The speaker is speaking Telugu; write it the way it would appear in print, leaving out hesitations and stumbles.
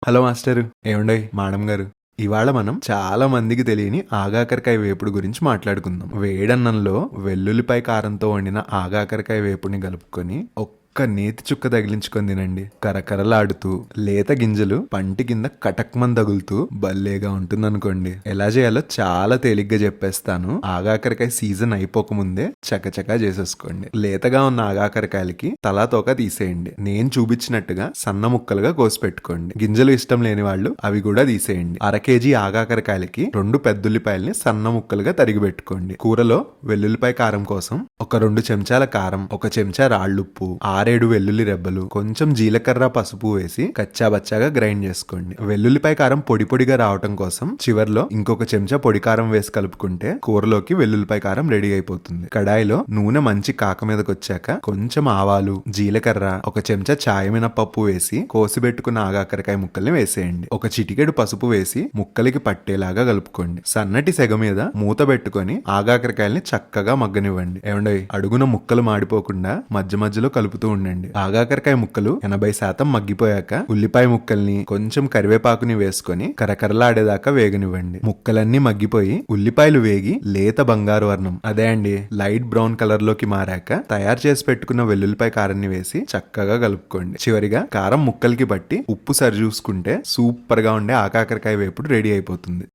Hello master. ఏమండోయ్ మేడం గారు, ఇవాళ మనం చాలా మందికి తెలియని ఆగాకరకాయ వేపుడు గురించి మాట్లాడుకుందాం. వేడన్నంలో వెల్లుల్లిపాయ కారంతో వండిన ఆగాకరకాయ వేపుడిని కలుపుకొని ఒక్క నేతి చుక్క తగిలించుకొని తినండి. కరకరలాడుతూ లేత గింజలు పంటి కింద కటక్మన్ తగులుతూ భలేగా ఉంటుందనుకోండి. ఎలా చేయాలో చాలా తేలిగ్గా చెప్పేస్తాను. ఆగాకరకాయ సీజన్ అయిపోకముందే చకచకా చేసేసుకోండి. లేతగా ఉన్న ఆగాకరకాయలకి తలా తోక తీసేయండి. నేను చూపించినట్టుగా సన్న ముక్కలుగా కోసి పెట్టుకోండి. గింజలు ఇష్టం లేని వాళ్ళు అవి కూడా తీసేయండి. 1/2 కేజీ ఆగాకరకాయలకి 2 పెద్దుల్లిపాయల్ని సన్న ముక్కలుగా తరిగి పెట్టుకోండి. కూరలో వెల్లుల్లిపాయ కారం కోసం ఒక 2 చెంచాల కారం, 1 చెంచా రాళ్ళుప్పు, 6-7 వెల్లుల్లి రెబ్బలు, కొంచెం జీలకర్ర, పసుపు వేసి కచ్చాబచ్చాగా గ్రైండ్ చేసుకోండి. వెల్లుల్లిపాయ కారం పొడి పొడిగా రావటం కోసం చివర్లో ఇంకొక చెంచా పొడి కారం వేసి కలుపుకుంటే కూరలోకి వెల్లుల్లిపాయ కారం రెడీ అయిపోతుంది. కడాయిలో నూనె మంచి కాక మీదకి వచ్చాక కొంచెం ఆవాలు, జీలకర్ర, 1 చెంచా చాయ మినపప్పు వేసి కోసిపెట్టుకున్న ఆగాకరకాయ ముక్కల్ని వేసేయండి. 1 చిటికెడు పసుపు వేసి ముక్కలకి పట్టేలాగా కలుపుకోండి. సన్నటి సెగ మీద మూత పెట్టుకొని ఆగాకరకాయల్ని చక్కగా మగ్గనివ్వండి. ఏమండోయ్, అడుగున ముక్కలు మాడిపోకుండా మధ్య మధ్యలో కలుపుతూ ఉండండి. ఆగాకరకాయ ముక్కలు 80% మగ్గిపోయాక ఉల్లిపాయ ముక్కల్ని కొంచెం కరివేపాకుని వేసుకొని కరకరలాడేదాకా వేగనివ్వండి. ముక్కలన్నీ మగ్గిపోయి ఉల్లిపాయలు వేగి లేత బంగారు వర్ణం, అదే అండి లైట్ బ్రౌన్ కలర్ లోకి మారాక తయారు చేసి పెట్టుకున్న వెల్లుల్లిపాయ కారాన్ని వేసి చక్కగా కలుపుకోండి. చివరిగా కారం ముక్కలకి పట్టి ఉప్పు సరి చూసుకుంటే సూపర్ గా ఉండే ఆగాకరకాయ వేపుడు రెడీ అయిపోతుంది.